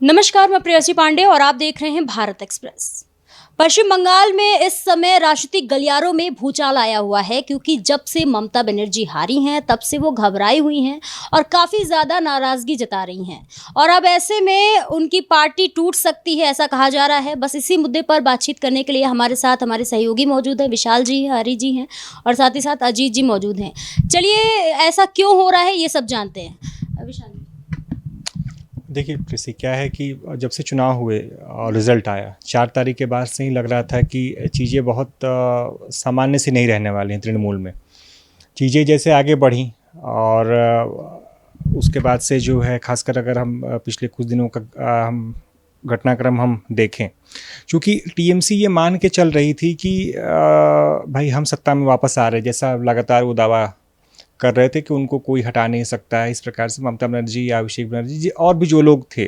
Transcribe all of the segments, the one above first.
नमस्कार, मैं प्रेयसी पांडे और आप देख रहे हैं भारत एक्सप्रेस। पश्चिम बंगाल में इस समय राजनीतिक गलियारों में भूचाल आया हुआ है, क्योंकि जब से ममता बनर्जी हारी हैं तब से वो घबराई हुई हैं और काफ़ी ज़्यादा नाराज़गी जता रही हैं। और अब ऐसे में उनकी पार्टी टूट सकती है, ऐसा कहा जा रहा है। बस इसी मुद्दे पर बातचीत करने के लिए हमारे साथ हमारे सहयोगी मौजूद हैं, विशाल जी हैं, हरी जी हैं और साथ ही साथ अजीत जी मौजूद हैं। चलिए, ऐसा क्यों हो रहा है ये सब जानते हैं। विशाल, देखिए प्रेसी, क्या है कि जब से चुनाव हुए और रिज़ल्ट आया 4 तारीख के बाद से ही लग रहा था कि चीज़ें बहुत सामान्य से नहीं रहने वाली हैं। तृणमूल में चीज़ें जैसे आगे बढ़ी और उसके बाद से जो है, खासकर अगर हम पिछले कुछ दिनों का हम घटनाक्रम हम देखें, क्योंकि टीएमसी ये मान के चल रही थी कि भाई हम सत्ता में वापस आ रहे, जैसा लगातार वो दावा कर रहे थे कि उनको कोई हटा नहीं सकता है। इस प्रकार से ममता बनर्जी या अभिषेक बनर्जी जी और भी जो लोग थे,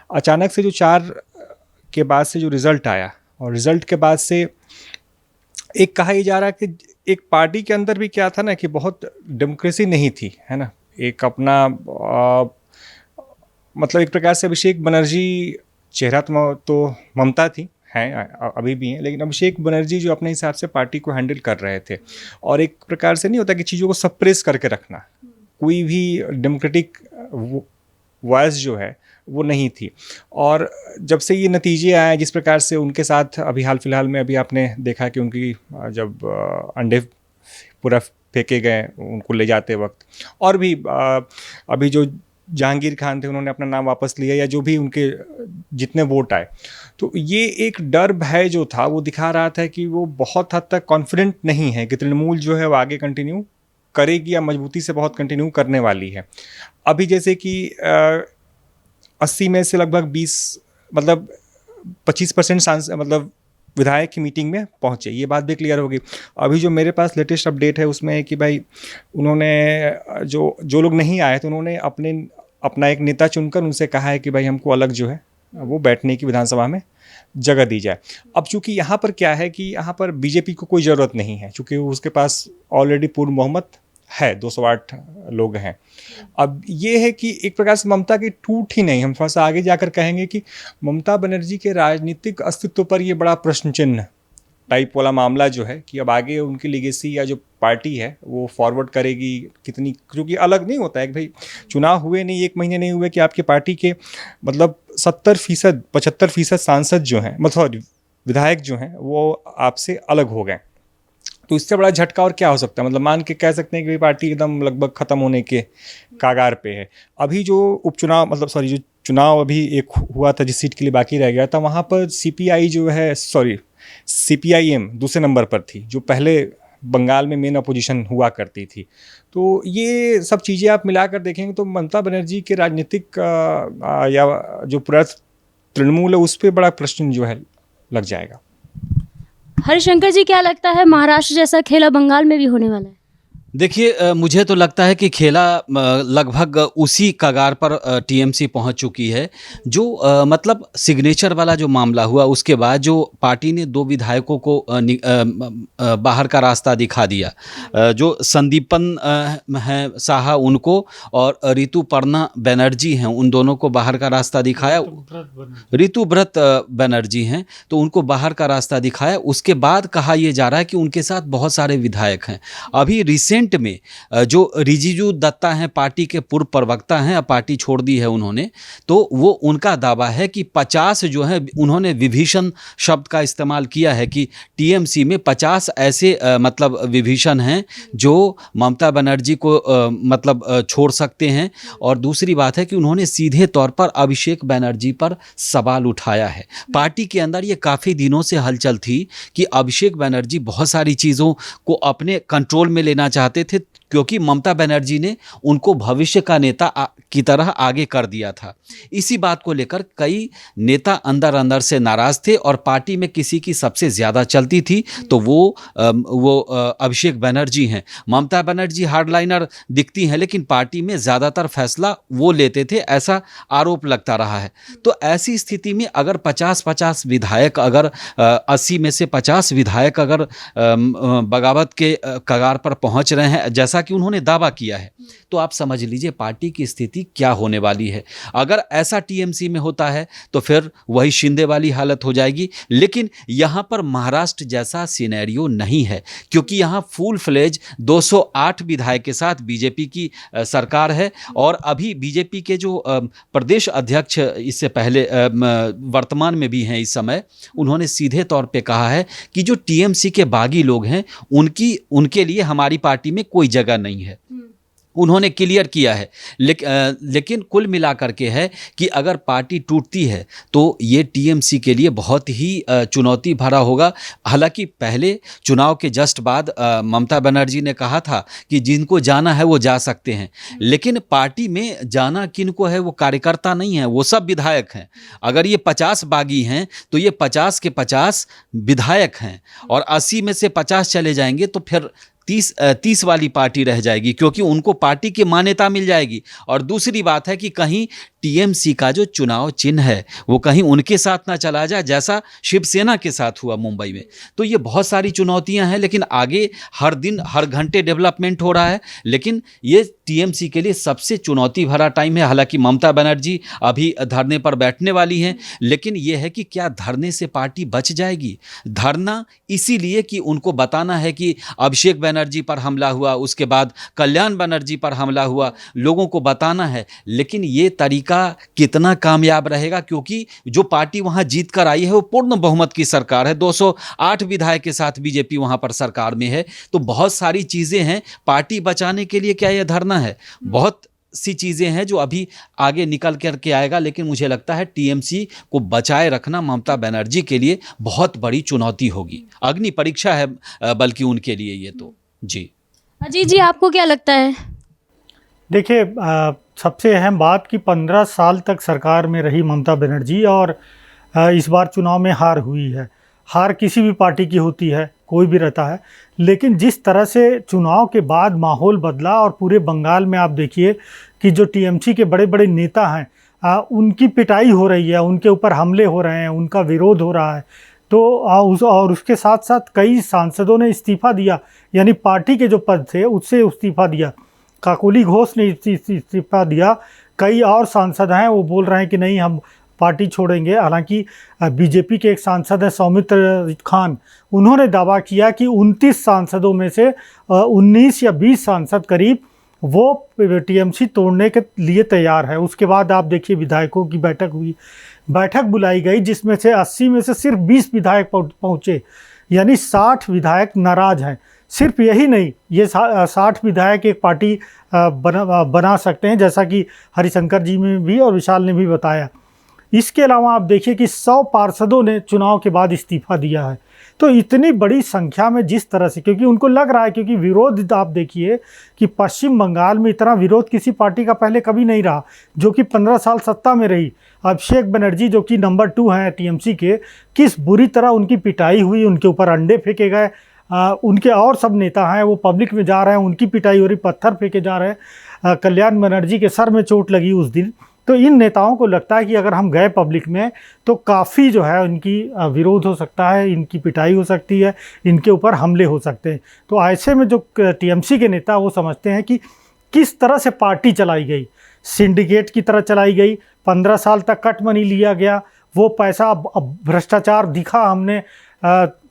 अचानक से जो 4 के बाद से जो रिज़ल्ट आया, और रिज़ल्ट के बाद से एक कहा ही जा रहा है कि एक पार्टी के अंदर भी क्या था ना, कि बहुत डेमोक्रेसी नहीं थी, है ना। एक अपना मतलब एक प्रकार से अभिषेक बनर्जी चेहरा तो ममता थी, हैं अभी भी हैं, लेकिन अभिषेक बनर्जी जो अपने हिसाब से पार्टी को हैंडल कर रहे थे। और एक प्रकार से नहीं होता कि चीज़ों को सप्रेस करके रखना, कोई भी डेमोक्रेटिक वॉइस जो है वो नहीं थी। और जब से ये नतीजे आए जिस प्रकार से उनके साथ, अभी हाल फिलहाल में अभी आपने देखा कि उनकी जब अंडे पूरा फेंके गए उनको ले जाते वक्त, और भी अभी जो जहांगीर खान थे उन्होंने अपना नाम वापस लिया, या जो भी उनके जितने वोट आए, तो ये एक डर भय जो था वो दिखा रहा था कि वो बहुत हद तक कॉन्फिडेंट नहीं है कि तृणमूल जो है वो आगे कंटिन्यू करेगी या मजबूती से बहुत कंटिन्यू करने वाली है। अभी जैसे कि 80 में से लगभग 20 मतलब 25% सांसद मतलब विधायक की मीटिंग में पहुंचे, ये बात भी क्लियर होगी। अभी जो मेरे पास लेटेस्ट अपडेट है उसमें है कि भाई उन्होंने जो लोग नहीं आए तो उन्होंने अपना एक नेता चुनकर उनसे कहा है कि भाई हमको अलग जो है वो बैठने की विधानसभा में जगह दी जाए। अब चूंकि यहाँ पर क्या है कि यहाँ पर बीजेपी को कोई ज़रूरत नहीं है, चूँकि उसके पास ऑलरेडी पूर्ण बहुमत है, 208 लोग हैं। अब ये है कि एक प्रकार से ममता की टूट ही नहीं, हम थोड़ा सा आगे जाकर कहेंगे कि ममता बनर्जी के राजनीतिक अस्तित्व पर ये बड़ा प्रश्न चिन्ह टाइप वाला मामला जो है कि अब आगे उनकी लीगेसी या जो पार्टी है वो फॉरवर्ड करेगी कितनी, क्योंकि अलग नहीं होता है कि भाई चुनाव हुए नहीं, 1 महीने नहीं हुए कि आपकी पार्टी के मतलब 70% 75% सांसद जो हैं, मतलब विधायक जो हैं, वो आपसे अलग हो गए। तो इससे बड़ा झटका और क्या हो सकता है। मतलब मान के कह सकते हैं कि पार्टी एकदम लगभग ख़त्म होने के कागार पे है। अभी जो उपचुनाव मतलब सॉरी जो चुनाव अभी एक हुआ था जिस सीट के लिए बाकी रह गया था, वहाँ पर सीपीआई जो है सीपीआईएम दूसरे नंबर पर थी, जो पहले बंगाल में मेन अपोजिशन हुआ करती थी। तो ये सब चीज़ें आप मिलाकर देखेंगे तो ममता बनर्जी के राजनीतिक या जो पूरा तृणमूल है उस पर बड़ा प्रश्न जो है लग जाएगा। हरिशंकर जी, क्या लगता है महाराष्ट्र जैसा खेला बंगाल में भी होने वाला है? देखिए, मुझे तो लगता है कि खेला लगभग उसी कगार पर टीएमसी पहुंच चुकी है। जो मतलब सिग्नेचर वाला जो मामला हुआ उसके बाद जो पार्टी ने 2 विधायकों को बाहर का रास्ता दिखा दिया, जो संदीपन हैं साहा उनको और ऋतुपर्णा बनर्जी हैं, उन दोनों को बाहर का रास्ता दिखाया। ऋतुव्रत बनर्जी हैं तो उनको बाहर का रास्ता दिखाया। उसके बाद कहा यह जा रहा है कि उनके साथ बहुत सारे विधायक हैं। अभी रिसेंट में जो रिजिजू दत्ता हैं, पार्टी के पूर्व प्रवक्ता हैं, अब पार्टी छोड़ दी है उन्होंने, तो वो उनका दावा है कि 50 जो है, उन्होंने विभीषण शब्द का इस्तेमाल किया है कि टीएमसी में 50 ऐसे मतलब विभीषण हैं जो ममता बनर्जी को मतलब छोड़ सकते हैं। और दूसरी बात है कि उन्होंने सीधे तौर पर अभिषेक बनर्जी पर सवाल उठाया है। पार्टी के अंदर ये काफ़ी दिनों से हलचल थी कि अभिषेक बनर्जी बहुत सारी चीज़ों को अपने कंट्रोल में लेना चाहते थे, क्योंकि ममता बनर्जी ने उनको भविष्य का नेता की तरह आगे कर दिया था। इसी बात को लेकर कई नेता अंदर अंदर से नाराज थे और पार्टी में किसी की सबसे ज़्यादा चलती थी तो वो अभिषेक बनर्जी हैं। ममता बनर्जी हार्डलाइनर दिखती हैं, लेकिन पार्टी में ज़्यादातर फैसला वो लेते थे, ऐसा आरोप लगता रहा है। तो ऐसी स्थिति में अगर 50-50 विधायक, अगर 80 में से 50 विधायक अगर बगावत के कगार पर पहुंच रहे हैं, जैसा जैसा कि उन्होंने दावा किया है, तो आप समझ लीजिए पार्टी की स्थिति क्या होने वाली है। अगर ऐसा टीएमसी में होता है तो फिर वही शिंदे वाली हालत हो जाएगी। लेकिन यहाँ पर महाराष्ट्र जैसा सिनेरियो नहीं है, क्योंकि यहाँ फुल फ्लेज 208 विधायक के साथ बीजेपी की सरकार है। और अभी बीजेपी के जो प्रदेश अध्यक्ष इससे पहले वर्तमान में भी हैं इस समय, उन्होंने सीधे तौर पे कहा है कि जो टीएमसी के बागी लोग हैं उनके लिए हमारी पार्टी में कोई जगह नहीं है। उन्होंने क्लियर किया है। लेकिन कुल मिलाकर के है कि अगर पार्टी टूटती है तो ये टीएमसी के लिए बहुत ही चुनौती भरा होगा। हालांकि पहले चुनाव के जस्ट बाद ममता बनर्जी ने कहा था कि जिनको जाना है वो जा सकते हैं, लेकिन पार्टी में जाना किनको है, वो कार्यकर्ता नहीं है, वो सब विधायक हैं। अगर ये 50 बागी हैं तो ये 50 के 50 विधायक हैं, और 80 में से 50 चले जाएंगे तो फिर 30 वाली पार्टी रह जाएगी, क्योंकि उनको पार्टी की मान्यता मिल जाएगी। और दूसरी बात है कि कहीं टीएमसी का जो चुनाव चिन्ह है वो कहीं उनके साथ ना चला जाए, जैसा शिवसेना के साथ हुआ मुंबई में। तो ये बहुत सारी चुनौतियां हैं, लेकिन आगे हर दिन हर घंटे डेवलपमेंट हो रहा है। लेकिन ये टीएमसी के लिए सबसे चुनौती भरा टाइम है। हालांकि ममता बनर्जी अभी धरने पर बैठने वाली हैं, लेकिन ये है कि क्या धरने से पार्टी बच जाएगी? धरना इसीलिए कि उनको बताना है कि अभिषेक बनर्जी पर हमला हुआ, उसके बाद कल्याण बनर्जी पर हमला हुआ, लोगों को बताना है। लेकिन ये तरीका कितना कामयाब रहेगा, क्योंकि जो पार्टी वहां जीत कर आई है वो पूर्ण बहुमत की सरकार है, 208 विधायक के साथ बीजेपी वहां पर सरकार में है। तो बहुत सारी चीजें हैं, पार्टी बचाने के लिए क्या यह धरना है? बहुत सी चीज़ें हैं जो अभी आगे निकल करके आएगा। लेकिन मुझे लगता है टीएमसी को बचाए रखना ममता बनर्जी के लिए बहुत बड़ी चुनौती होगी, अग्नि परीक्षा है बल्कि उनके लिए ये तो। जी अजीत जी, आपको क्या लगता है? देखिए, सबसे अहम बात कि 15 साल तक सरकार में रही ममता बनर्जी, और इस बार चुनाव में हार हुई है। हार किसी भी पार्टी की होती है, कोई भी रहता है, लेकिन जिस तरह से चुनाव के बाद माहौल बदला, और पूरे बंगाल में आप देखिए कि जो टीएमसी के बड़े बड़े नेता हैं उनकी पिटाई हो रही है, उनके ऊपर हमले हो रहे हैं, उनका विरोध हो रहा है। तो और उसके साथ साथ कई सांसदों ने इस्तीफ़ा दिया, यानी पार्टी के जो पद थे उससे इस्तीफ़ा दिया। काकोली घोष ने इस्तीफ़ा दिया, कई और सांसद हैं वो बोल रहे हैं कि नहीं हम पार्टी छोड़ेंगे। हालांकि बीजेपी के एक सांसद हैं सौमित्र खान, उन्होंने दावा किया कि 29 सांसदों में से 19 या 20 सांसद करीब वो टीएमसी तोड़ने के लिए तैयार है। उसके बाद आप देखिए विधायकों की बैठक बुलाई गई, जिसमें से 80 में से सिर्फ 20 विधायक पहुँचे, यानी 60 विधायक नाराज़ हैं। सिर्फ यही नहीं, ये 60 विधायक एक पार्टी बना सकते हैं, जैसा कि हरिशंकर जी में भी और विशाल ने भी बताया। इसके अलावा आप देखिए कि 100 पार्षदों ने चुनाव के बाद इस्तीफा दिया है। तो इतनी बड़ी संख्या में जिस तरह से, क्योंकि उनको लग रहा है, क्योंकि विरोध आप देखिए कि पश्चिम बंगाल में इतना विरोध किसी पार्टी का पहले कभी नहीं रहा, जो कि 15 साल सत्ता में रही। अभिषेक बनर्जी जो कि नंबर 2 हैं टीएमसी के, किस बुरी तरह उनकी पिटाई हुई, उनके ऊपर अंडे फेंके गए। उनके और सब नेता हैं वो पब्लिक में जा रहे हैं, उनकी पिटाई हो रही, पत्थर फेंके जा रहे हैं। कल्याण बनर्जी के सर में चोट लगी उस दिन। तो इन नेताओं को लगता है कि अगर हम गए पब्लिक में तो काफ़ी जो है इनकी विरोध हो सकता है, इनकी पिटाई हो सकती है, इनके ऊपर हमले हो सकते हैं। तो ऐसे में जो टीएमसी के नेता वो समझते हैं कि किस तरह से पार्टी चलाई गई, सिंडिकेट की तरह चलाई गई। 15 साल तक कट मनी लिया गया, वो पैसा अब भ्रष्टाचार दिखा हमने।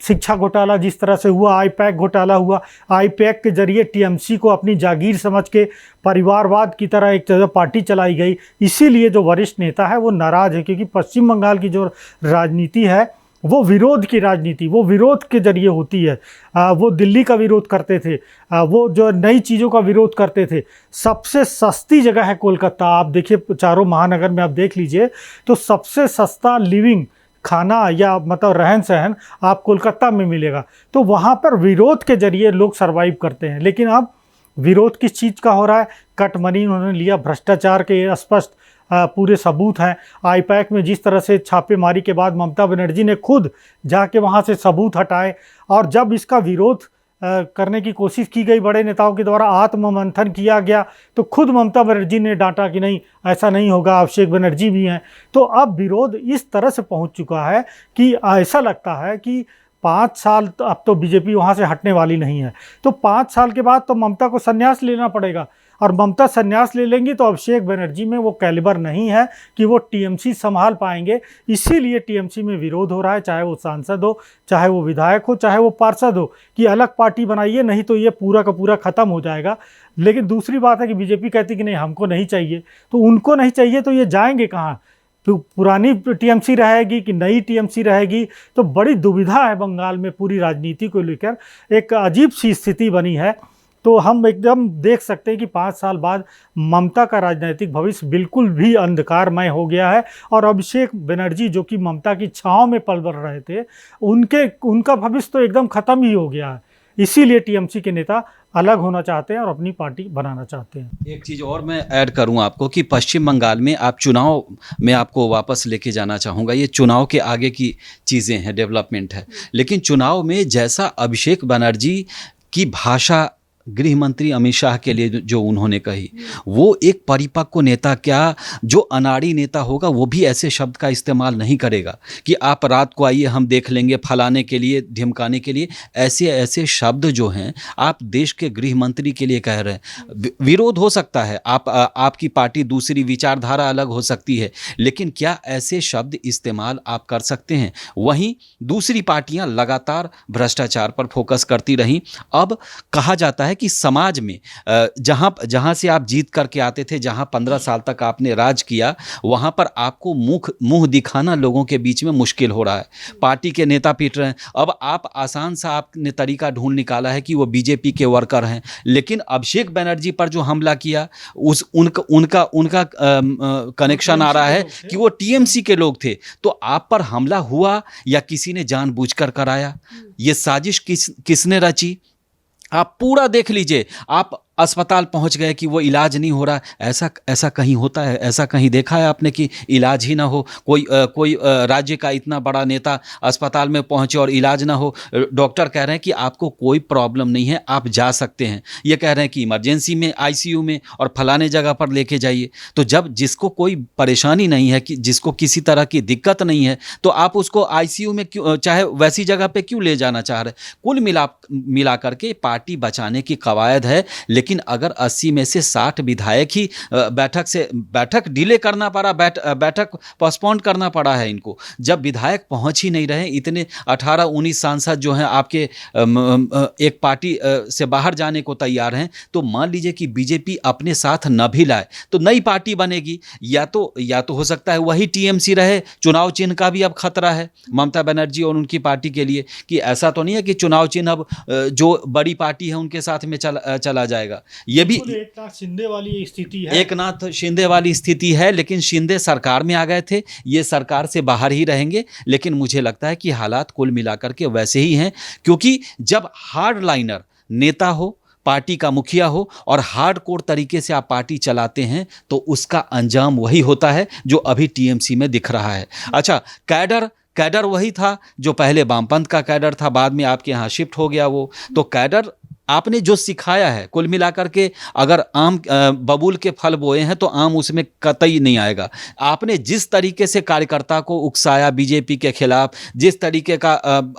शिक्षा घोटाला जिस तरह से हुआ, आईपैक घोटाला हुआ, आईपैक के जरिए टीएमसी को अपनी जागीर समझ के परिवारवाद की तरह एक तरह पार्टी चलाई गई। इसीलिए जो वरिष्ठ नेता है वो नाराज़ है, क्योंकि पश्चिम बंगाल की जो राजनीति है वो विरोध की राजनीति, वो विरोध के जरिए होती है। वो दिल्ली का विरोध करते थे, वो जो नई चीज़ों का विरोध करते थे। सबसे सस्ती जगह है कोलकाता, आप देखिए चारों महानगर में आप देख लीजिए तो सबसे सस्ता लिविंग खाना या मतलब रहन सहन आप कोलकाता में मिलेगा। तो वहाँ पर विरोध के जरिए लोग सरवाइव करते हैं। लेकिन अब विरोध किस चीज़ का हो रहा है? कट मनी उन्होंने लिया, भ्रष्टाचार के स्पष्ट पूरे सबूत हैं। आईपैक में जिस तरह से छापेमारी के बाद ममता बनर्जी ने खुद जाके वहाँ से सबूत हटाए, और जब इसका विरोध करने की कोशिश की गई बड़े नेताओं के द्वारा, आत्ममंथन किया गया, तो खुद ममता बनर्जी ने डांटा कि नहीं ऐसा नहीं होगा, अभिषेक बनर्जी भी हैं। तो अब विरोध इस तरह से पहुंच चुका है कि ऐसा लगता है कि 5 साल तो अब तो बीजेपी वहाँ से हटने वाली नहीं है, तो 5 साल के बाद तो ममता को संन्यास लेना पड़ेगा, और ममता संन्यास ले लेंगी तो अभिषेक बनर्जी में वो कैलिबर नहीं है कि वो टीएमसी संभाल पाएंगे। इसीलिए टीएमसी में विरोध हो रहा है, चाहे वो सांसद हो, चाहे वो विधायक हो, चाहे वो पार्षद हो, कि अलग पार्टी बनाइए, नहीं तो ये पूरा का पूरा ख़त्म हो जाएगा। लेकिन दूसरी बात है कि बीजेपी कहती कि नहीं, हमको नहीं चाहिए, तो उनको नहीं चाहिए तो ये जाएंगे कहाँ? तो पुरानी टीएमसी रहेगी कि नई टीएमसी रहेगी? तो बड़ी दुविधा है बंगाल में, पूरी राजनीति को लेकर एक अजीब सी स्थिति बनी है। तो हम एकदम देख सकते हैं कि 5 साल बाद ममता का राजनीतिक भविष्य बिल्कुल भी अंधकारमय हो गया है, और अभिषेक बनर्जी जो कि ममता की छांव में पल बढ़ रहे थे, उनका भविष्य तो एकदम ख़त्म ही हो गया है। इसीलिए टीएमसी के नेता अलग होना चाहते हैं और अपनी पार्टी बनाना चाहते हैं। एक चीज़ और मैं ऐड करूं आपको कि पश्चिम बंगाल में आप चुनाव में आपको वापस लेके जाना चाहूँगा। ये चुनाव के आगे की चीज़ें हैं, डेवलपमेंट है, लेकिन चुनाव में जैसा अभिषेक बनर्जी की भाषा गृह मंत्री अमित शाह के लिए जो उन्होंने कही, वो एक परिपक्व नेता, क्या जो अनाड़ी नेता होगा वो भी ऐसे शब्द का इस्तेमाल नहीं करेगा कि आप रात को आइए हम देख लेंगे, फलाने के लिए, ढिमकाने के लिए। ऐसे ऐसे शब्द जो हैं आप देश के गृह मंत्री के लिए कह रहे हैं। विरोध हो सकता है, आपकी पार्टी दूसरी विचारधारा अलग हो सकती है, लेकिन क्या ऐसे शब्द इस्तेमाल आप कर सकते हैं? वहीं दूसरी पार्टियां लगातार भ्रष्टाचार पर फोकस करती रहीं। अब कहा जाता है कि समाज में जहां से आप जीत करके आते थे, जहां 15 साल तक आपने राज किया, वहां पर आपको मुंह दिखाना लोगों के बीच में मुश्किल हो रहा है। पार्टी के नेता पीट रहे हैं। अब आप आसान सा आपने तरीका ढूंढ निकाला है कि वो बीजेपी के वर्कर हैं, लेकिन अभिषेक बनर्जी पर जो हमला किया उनका कनेक्शन आ रहा है कि वो टीएमसी के लोग थे। तो आप पर हमला हुआ या किसी ने जानबूझकर कराया? ये साजिश किसने रची? आप पूरा देख लीजिए। आप अस्पताल पहुंच गए कि वो इलाज नहीं हो रहा, ऐसा कहीं होता है? ऐसा कहीं देखा है आपने कि इलाज ही ना हो? कोई राज्य का इतना बड़ा नेता अस्पताल में पहुंचे और इलाज ना हो? डॉक्टर कह रहे हैं कि आपको कोई प्रॉब्लम नहीं है, आप जा सकते हैं। ये कह रहे हैं कि इमरजेंसी में, आईसीयू में और फलाने जगह पर लेके जाइए। तो जब जिसको कोई परेशानी नहीं है, कि जिसको किसी तरह की दिक्कत नहीं है, तो आप उसको आईसीयू में क्यों, चाहे वैसी जगह पे क्यों ले जाना चाह रहे? कुल मिला करके पार्टी बचाने की कवायद है। लेकिन अगर 80 में से 60 विधायक ही बैठक डिले करना पड़ा, बैठक पोस्टपोन करना पड़ा है इनको, जब विधायक पहुंच ही नहीं रहे, इतने 18-19 सांसद जो हैं आपके एक पार्टी से बाहर जाने को तैयार हैं, तो मान लीजिए कि बीजेपी अपने साथ न भी लाए तो नई पार्टी बनेगी। या तो हो सकता है वही टीएमसी रहे। चुनाव चिन्ह का भी अब खतरा है ममता बनर्जी और उनकी पार्टी के लिए, कि ऐसा तो नहीं है कि चुनाव चिन्ह अब जो बड़ी पार्टी है उनके साथ में चला जाएगा। ये भी एकनाथ शिंदे वाली स्थिति है। एकनाथ शिंदे वाली स्थिति है, लेकिन शिंदे सरकार में आ गए थे, ये सरकार से बाहर ही रहेंगे। लेकिन मुझे लगता है कि हालात कुल मिलाकर के वैसे ही हैं, क्योंकि जब हार्ड लाइनर नेता हो, पार्टी का मुखिया हो और हार्डकोर तरीके से आप पार्टी चलाते हैं, तो उसका अंजाम वही होता है जो अभी टीएमसी में दिख रहा है। अच्छा, कैडर वही था जो पहले वामपंथ का कैडर था, बाद में आपके यहाँ शिफ्ट हो गया वो। तो कैडर आपने जो सिखाया है, कुल मिलाकर के अगर आम बबूल के फल बोए हैं तो आम उसमें कतई नहीं आएगा। आपने जिस तरीके से कार्यकर्ता को उकसाया बीजेपी के खिलाफ, जिस तरीके का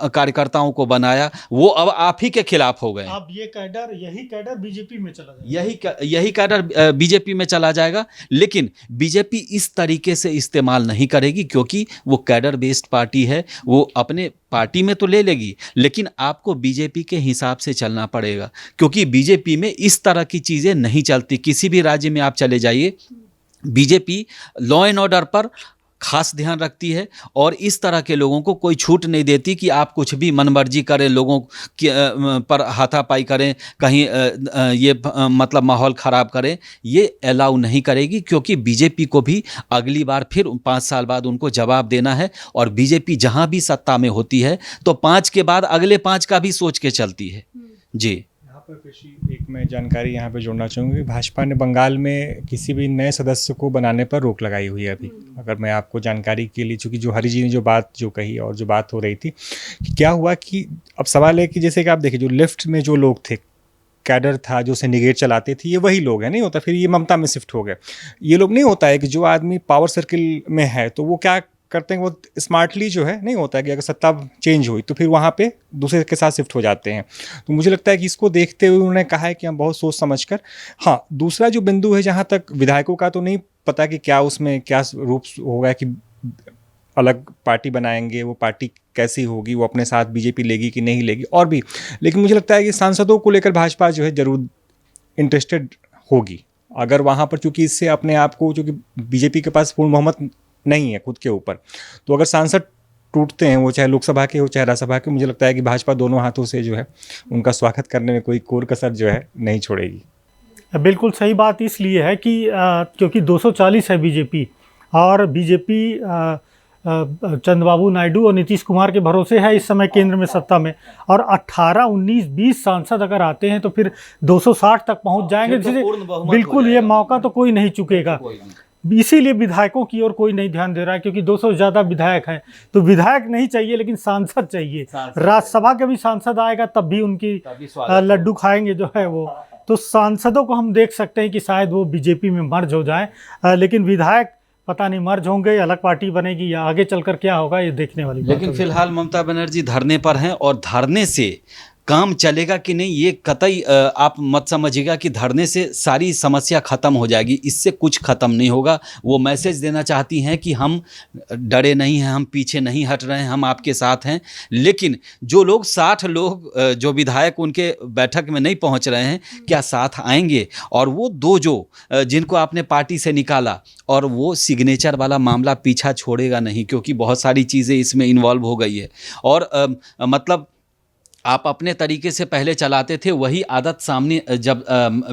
कार्यकर्ताओं को बनाया, वो अब आप ही के खिलाफ हो गए। अब यही कैडर बीजेपी में चला जाएगा। यही कैडर बीजेपी में चला जाएगा। लेकिन बीजेपी इस तरीके से इस्तेमाल नहीं करेगी, क्योंकि वो कैडर बेस्ड पार्टी है। वो अपने पार्टी में तो ले लेगी, लेकिन आपको बीजेपी के हिसाब से चलना पड़ेगा, क्योंकि बीजेपी में इस तरह की चीज़ें नहीं चलती। किसी भी राज्य में आप चले जाइए, बीजेपी लॉ एंड ऑर्डर पर खास ध्यान रखती है और इस तरह के लोगों को कोई छूट नहीं देती कि आप कुछ भी मनमर्जी करें, लोगों पर हाथापाई करें, कहीं ये मतलब माहौल ख़राब करें। ये अलाउ नहीं करेगी, क्योंकि बीजेपी को भी अगली बार फिर 5 साल बाद उनको जवाब देना है। और बीजेपी जहां भी सत्ता में होती है तो 5 के बाद अगले 5 का भी सोच के चलती है। जी, एक मैं जानकारी यहाँ पे जोड़ना चाहूँगा कि भाजपा ने बंगाल में किसी भी नए सदस्य को बनाने पर रोक लगाई हुई है अभी। अगर मैं आपको जानकारी के लिए, चूँकि जो हरी जी ने जो बात जो कही और जो बात हो रही थी कि क्या हुआ, कि अब सवाल है कि जैसे कि आप देखिए, जो लेफ्ट में जो लोग थे, कैडर था जो सिंडिकेट चलाते थे, ये वही लोग हैं। नहीं होता फिर ये ममता में शिफ्ट हो गए। ये लोग नहीं होता है कि जो आदमी पावर सर्किल में है तो वो क्या करते हैं वो स्मार्टली जो है नहीं होता है कि अगर सत्ता चेंज हुई तो फिर वहाँ पे दूसरे के साथ शिफ्ट हो जाते हैं। तो मुझे लगता है कि इसको देखते हुए उन्होंने कहा है कि हम बहुत सोच समझ कर। हाँ, दूसरा जो बिंदु है, जहाँ तक विधायकों का तो नहीं पता कि क्या उसमें क्या रूप होगा, कि अलग पार्टी बनाएंगे, वो पार्टी कैसी होगी, वो अपने साथ बीजेपी लेगी कि नहीं लेगी, और भी। लेकिन मुझे लगता है कि सांसदों को लेकर भाजपा जो है जरूर इंटरेस्टेड होगी। अगर वहाँ पर, चूंकि इससे अपने आप को, चूँकि बीजेपी के पास पूर्ण बहुमत नहीं है खुद के ऊपर, तो अगर सांसद टूटते हैं, वो चाहे लोकसभा के हो चाहे राज्यसभा के, मुझे लगता है कि भाजपा दोनों हाथों से जो है उनका स्वागत करने में कोई कोर कसर जो है नहीं छोड़ेगी। बिल्कुल सही बात इसलिए है कि क्योंकि 240 है बीजेपी, और बीजेपी चंद्रबाबू नायडू और नीतीश कुमार के भरोसे है इस समय केंद्र में सत्ता में, और 18, 19, 20 सांसद अगर आते हैं तो फिर 260 तक पहुंच जाएंगे। बिल्कुल ये मौका तो कोई नहीं चुकेगा। इसीलिए विधायकों की ओर कोई नहीं ध्यान दे रहा है, क्योंकि 200 से ज़्यादा विधायक हैं। तो विधायक नहीं चाहिए, लेकिन सांसद चाहिए। राज्यसभा के भी सांसद आएगा तब भी उनकी लड्डू खाएंगे जो है वो। तो सांसदों को हम देख सकते हैं कि शायद वो बीजेपी में मर्ज हो जाएं, लेकिन विधायक पता नहीं मर्ज होंगे, अलग पार्टी बनेगी, या आगे चलकर क्या होगा ये देखने वाली बात है। लेकिन फिलहाल ममता बनर्जी धरने पर हैं, और धरने से काम चलेगा कि नहीं ये कतई आप मत समझिएगा कि धरने से सारी समस्या खत्म हो जाएगी। इससे कुछ खत्म नहीं होगा। वो मैसेज देना चाहती हैं कि हम डरे नहीं हैं, हम पीछे नहीं हट रहे हैं, हम आपके साथ हैं। लेकिन जो लोग 60 लोग जो विधायक उनके बैठक में नहीं पहुंच रहे हैं, क्या साथ आएंगे? और वो दो जो जिनको आपने पार्टी से निकाला, और वो सिग्नेचर वाला मामला पीछा छोड़ेगा नहीं, क्योंकि बहुत सारी चीज़ें इसमें इन्वॉल्व हो गई है। और मतलब आप अपने तरीके से पहले चलाते थे, वही आदत सामने जब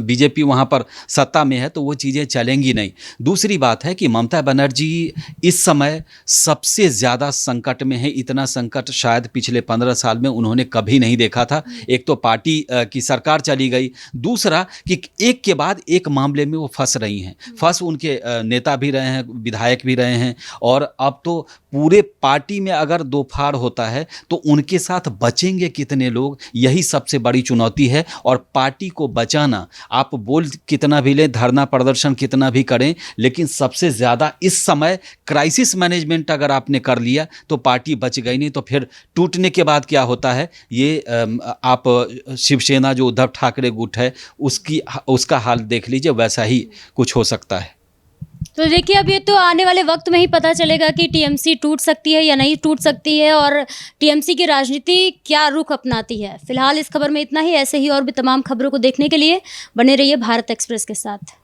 बीजेपी वहाँ पर सत्ता में है तो वो चीज़ें चलेंगी नहीं। दूसरी बात है कि ममता बनर्जी इस समय सबसे ज़्यादा संकट में है। इतना संकट शायद पिछले 15 साल में उन्होंने कभी नहीं देखा था। एक तो पार्टी की सरकार चली गई, दूसरा कि एक के बाद एक मामले में वो फंस रही हैं। फंस उनके नेता भी रहे हैं, विधायक भी रहे हैं, और अब तो पूरे पार्टी में अगर दो फाड़ होता है तो उनके साथ बचेंगे कितने लोग, यही सबसे बड़ी चुनौती है। और पार्टी को बचाना, आप बोल कितना भी लें, धरना प्रदर्शन कितना भी करें, लेकिन सबसे ज़्यादा इस समय क्राइसिस मैनेजमेंट अगर आपने कर लिया तो पार्टी बच गई। नहीं तो फिर टूटने के बाद क्या होता है, ये आप शिवसेना जो उद्धव ठाकरे गुट है उसका हाल देख लीजिए, वैसा ही कुछ हो सकता है। तो देखिए, अब ये तो आने वाले वक्त में ही पता चलेगा कि टीएमसी टूट सकती है या नहीं टूट सकती है, और टीएमसी की राजनीति क्या रुख अपनाती है। फिलहाल इस खबर में इतना ही। ऐसे ही और भी तमाम खबरों को देखने के लिए बने रहिए भारत एक्सप्रेस के साथ।